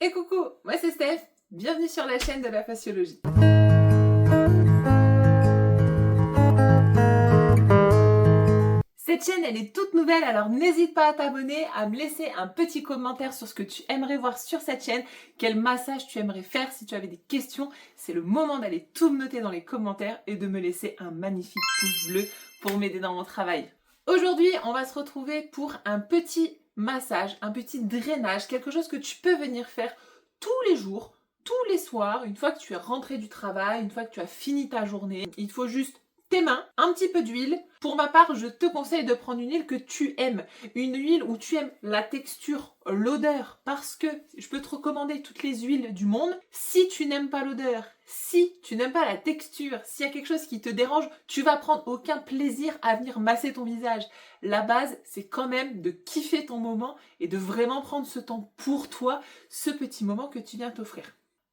Et coucou, moi c'est Steph, bienvenue sur la chaîne de la faciologie. Cette chaîne elle est toute nouvelle, alors n'hésite pas à t'abonner, à me laisser un petit commentaire sur ce que tu aimerais voir sur cette chaîne, quel massage tu aimerais faire, si tu avais des questions, c'est le moment d'aller tout me noter dans les commentaires et de me laisser un magnifique pouce bleu pour m'aider dans mon travail. Aujourd'hui, on va se retrouver pour un petit massage, un petit drainage, quelque chose que tu peux venir faire tous les jours, tous les soirs, une fois que tu es rentré du travail, une fois que tu as fini ta journée. Il faut juste tes mains, un petit peu d'huile. Pour ma part, je te conseille de prendre une huile que tu aimes. Une huile où tu aimes la texture, l'odeur, parce que je peux te recommander toutes les huiles du monde. Si tu n'aimes pas l'odeur, si tu n'aimes pas la texture, s'il y a quelque chose qui te dérange, tu vas prendre aucun plaisir à venir masser ton visage. La base, c'est quand même de kiffer ton moment et de vraiment prendre ce temps pour toi, ce petit moment que tu viens t'offrir.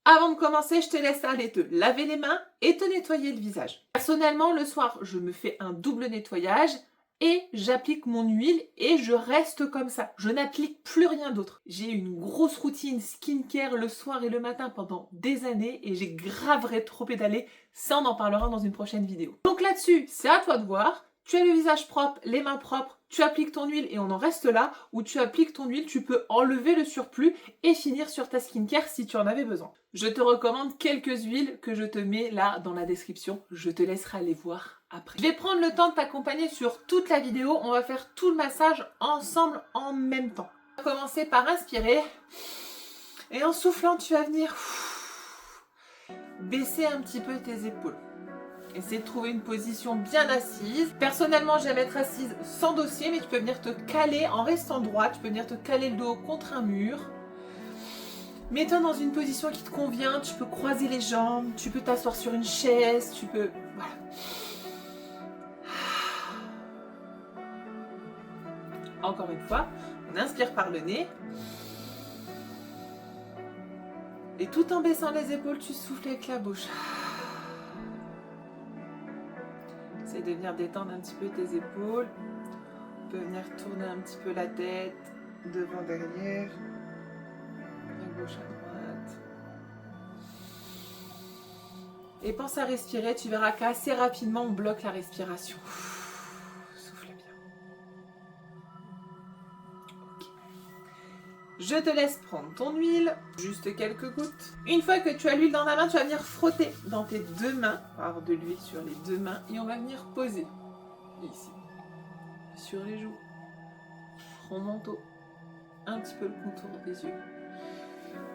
Avant de commencer, je te laisse aller te laver les mains et te nettoyer le visage. Personnellement, le soir, je me fais un double nettoyage et j'applique mon huile et je reste comme ça. Je n'applique plus rien d'autre. J'ai une grosse routine skincare le soir et le matin pendant des années et j'ai grave trop pédalé. Ça, on en parlera dans une prochaine vidéo. Donc là-dessus, c'est à toi de voir. Tu as le visage propre, les mains propres, tu appliques ton huile et on en reste là. Ou tu appliques ton huile, tu peux enlever le surplus et finir sur ta skincare si tu en avais besoin. Je te recommande quelques huiles que je te mets là dans la description. Je te laisserai aller voir après. Je vais prendre le temps de t'accompagner sur toute la vidéo. On va faire tout le massage ensemble en même temps. On va commencer par inspirer. Et en soufflant, tu vas venir baisser un petit peu tes épaules. Essaye de trouver une position bien assise. Personnellement, j'aime être assise sans dossier, mais tu peux venir te caler en restant droit. Tu peux venir te caler le dos contre un mur. Mets-toi dans une position qui te convient. Tu peux croiser les jambes, tu peux t'asseoir sur une chaise, tu peux... Voilà. Encore une fois, on inspire par le nez. Et tout en baissant les épaules, tu souffles avec la bouche. Essaye de venir détendre un petit peu tes épaules. Tu peux venir tourner un petit peu la tête, devant, derrière, à gauche, à droite. Et pense à respirer, tu verras qu'assez rapidement on bloque la respiration. Souffle bien. Ok. Je te laisse prendre ton huile, juste quelques gouttes. Une fois que tu as l'huile dans la main, tu vas venir frotter dans tes deux mains, avoir de l'huile sur les deux mains, et on va venir poser ici, sur les joues, front, menton, un petit peu le contour des yeux.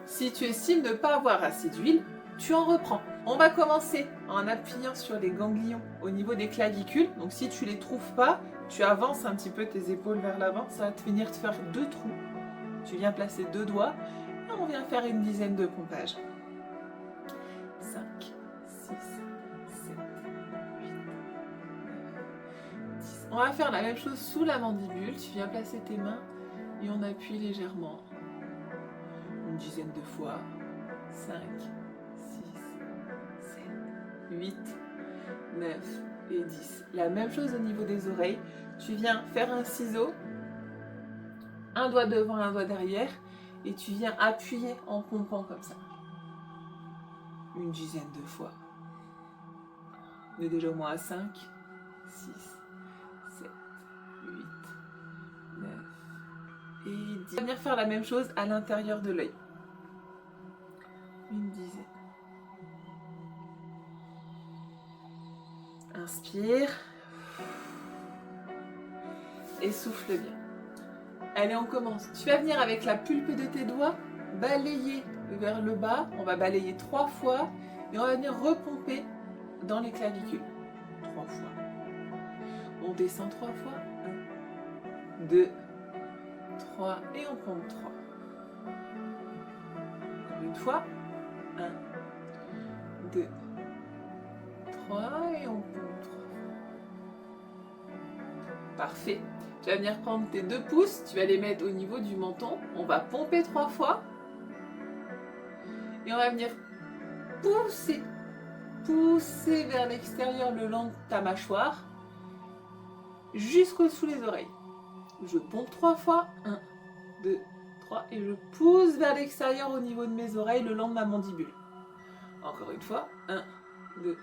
Si tu estimes ne pas avoir assez d'huile, tu en reprends. On va commencer en appuyant sur les ganglions au niveau des clavicules. Donc si tu ne les trouves pas, tu avances un petit peu tes épaules vers l'avant. Ça va venir te faire deux trous. Tu viens placer deux doigts et on vient faire une dizaine de pompages. 5, 6, 7, 8, 9, 10. On va faire la même chose sous la mandibule. Tu viens placer tes mains et on appuie légèrement. Une dizaine de fois. 5, 6, 7, 8, 9 et 10. La même chose au niveau des oreilles. Tu viens faire un ciseau, un doigt devant, un doigt derrière, et tu viens appuyer en pompant comme ça. Une dizaine de fois. On est déjà au moins à 5, 6, 7, 8, 9 et 10. On va venir faire la même chose à l'intérieur de l'œil. Une dizaine. Inspire. Et souffle bien. Allez, on commence. Tu vas venir avec la pulpe de tes doigts, balayer vers le bas. On va balayer 3 fois et on va venir repomper dans les clavicules. 3 fois. On descend 3 fois. 1, 2, 3 et on pompe 3. Encore une fois. 1, 2, 3 et on pompe 3. Parfait. Tu vas venir prendre tes 2 pouces, tu vas les mettre au niveau du menton. On va pomper 3 fois. Et on va venir pousser vers l'extérieur le long de ta mâchoire jusqu'au-dessous les oreilles. Je pompe 3 fois. 1, 2, 3. Et je pousse vers l'extérieur au niveau de mes oreilles, le long de ma mandibule. Encore une fois. 1, 2,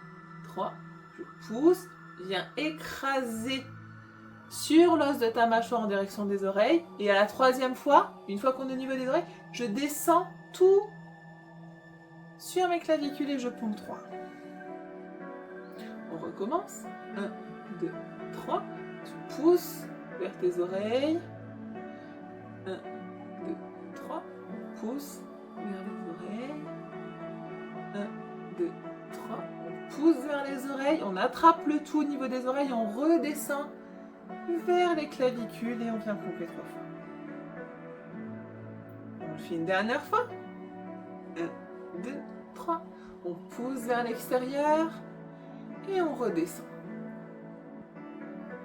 3. Je pousse. Viens écraser sur l'os de ta mâchoire en direction des oreilles. Et à la troisième fois, une fois qu'on est au niveau des oreilles, je descends tout sur mes clavicules et je pompe 3. On recommence. 1, 2, 3. Tu pousses vers tes oreilles. 1, 2, 3. On pousse vers les oreilles. 1, 2, 3. On pousse vers les oreilles. On attrape le tout au niveau des oreilles. On redescend vers les clavicules et on vient pomper 3 fois. On le fait une dernière fois. 1, 2, 3. On pousse vers l'extérieur et on redescend.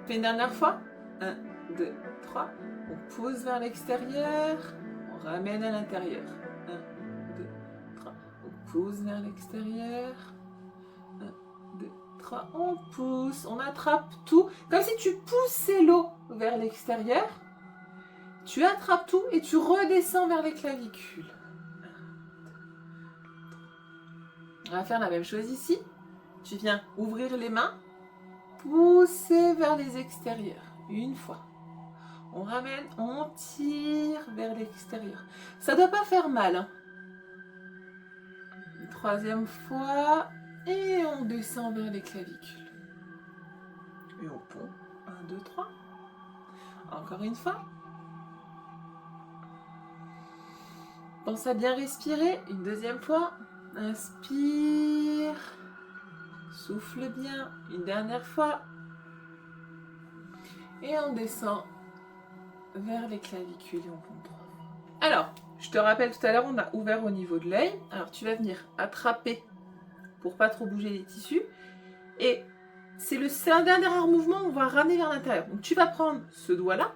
On fait une dernière fois. 1, 2, 3. On pousse vers l'extérieur. On ramène à l'intérieur. 1, 2, 3. On pousse vers l'extérieur. 1, 2, 3. On pousse. On attrape tout. Comme si tu poussais l'eau vers l'extérieur. Tu attrapes tout et tu redescends vers les clavicules. On va faire la même chose ici. Tu viens ouvrir les mains. Pousser vers les extérieurs. Une fois. On ramène, on tire vers l'extérieur. Ça ne doit pas faire mal. Hein. Une troisième fois. Et on descend vers les clavicules. Et on pompe. 1, 2, 3. Encore une fois. Pense à bien respirer. Une deuxième fois. Inspire. Souffle bien. Une dernière fois. Et on descend vers les clavicules et on pompe 3 fois. Alors, je te rappelle tout à l'heure, on a ouvert au niveau de l'œil. Alors, tu vas venir attraper pour pas trop bouger les tissus. Et c'est un dernier mouvement, on va ramener vers l'intérieur. Donc, tu vas prendre ce doigt-là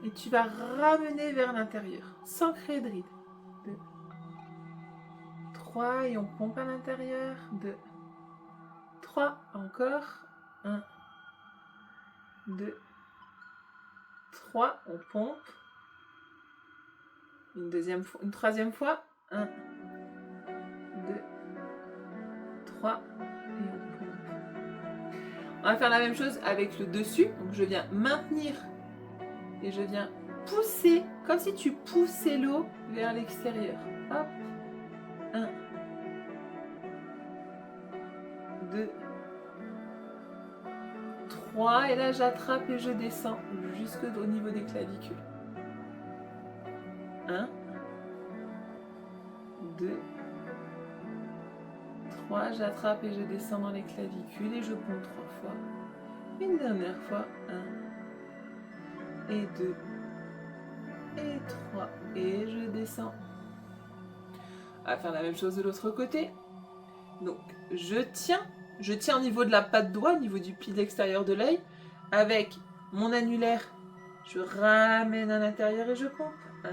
et tu vas ramener vers l'intérieur sans créer de ride. 2, 3 et on pompe à l'intérieur. 2, 3, encore. 1, 2, 3, on pompe. Une troisième fois. 1, 2, 3 et on pompe. On va faire la même chose avec le dessus. Donc je viens maintenir et je viens pousser, comme si tu poussais l'eau vers l'extérieur. Hop. 1, 2, 3. Et là j'attrape et je descends jusqu'au niveau des clavicules. 1, 2, 3. J'attrape et je descends dans les clavicules et je pompe 3 fois. Une dernière fois. 1 et 2 et 3. Et je descends. On va faire la même chose de l'autre côté. Donc, je tiens au niveau de la patte doigt, au niveau du pli extérieur de l'œil. Avec mon annulaire, je ramène à l'intérieur et je pompe. 1,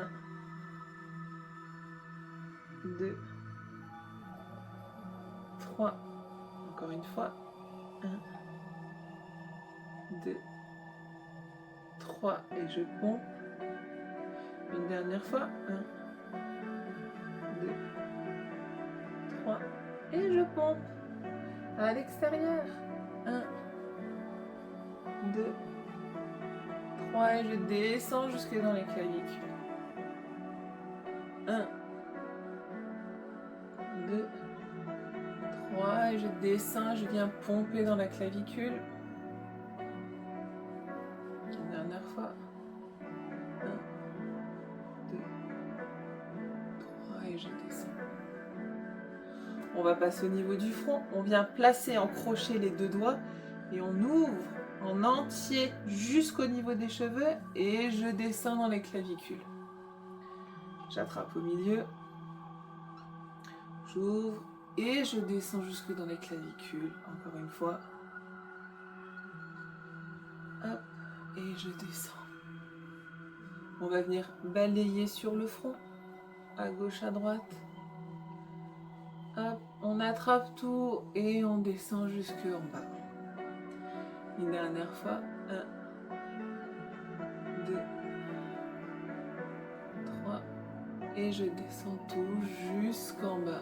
2, 3. Encore une fois. 1, 2, 3. Et je pompe. Une dernière fois. 1, 2, 3. Et je pompe. À l'extérieur. 1, 2, 3. Et je descends jusque dans les clavicules. 1, 2, 3. Et je descends, je viens pomper dans la clavicule. Une dernière fois. 1, 2, 3. Et je descends. On va passer au niveau du front. On vient placer en crochet les deux doigts et on ouvre en entier jusqu'au niveau des cheveux et je descends dans les clavicules. J'attrape au milieu, j'ouvre et je descends jusque dans les clavicules. Encore une fois. Hop, et je descends. On va venir balayer sur le front, à gauche, à droite. Hop, on attrape tout et on descend jusque en bas. Une dernière fois. 1, 2, Et je descends tout jusqu'en bas.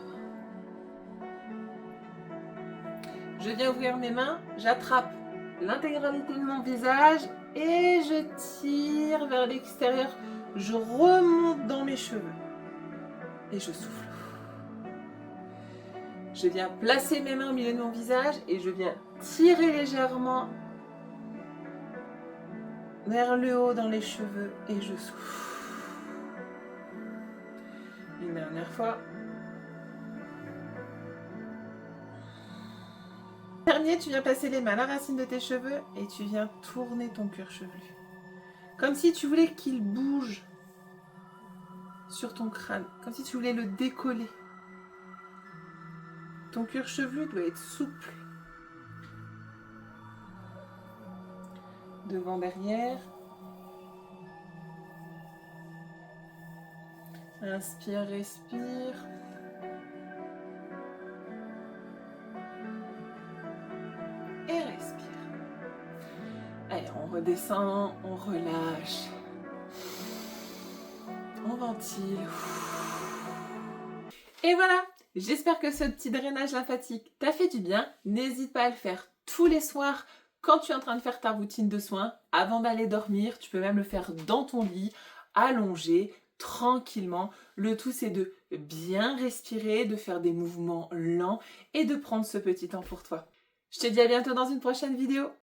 Je viens ouvrir mes mains, j'attrape l'intégralité de mon visage et je tire vers l'extérieur. Je remonte dans mes cheveux et je souffle. Je viens placer mes mains au milieu de mon visage et je viens tirer légèrement vers le haut dans les cheveux et je souffle. Une dernière fois. Dernier, tu viens placer les mains à la racine de tes cheveux et tu viens tourner ton cuir chevelu. Comme si tu voulais qu'il bouge sur ton crâne, comme si tu voulais le décoller. Ton cuir chevelu doit être souple. Devant, derrière. Inspire, respire. Et respire. Allez, on redescend, on relâche. On ventile. Et voilà, j'espère que ce petit drainage lymphatique t'a fait du bien. N'hésite pas à le faire tous les soirs quand tu es en train de faire ta routine de soins, avant d'aller dormir. Tu peux même le faire dans ton lit, allongé, tranquillement. Le tout, c'est de bien respirer, de faire des mouvements lents et de prendre ce petit temps pour toi. Je te dis à bientôt dans une prochaine vidéo.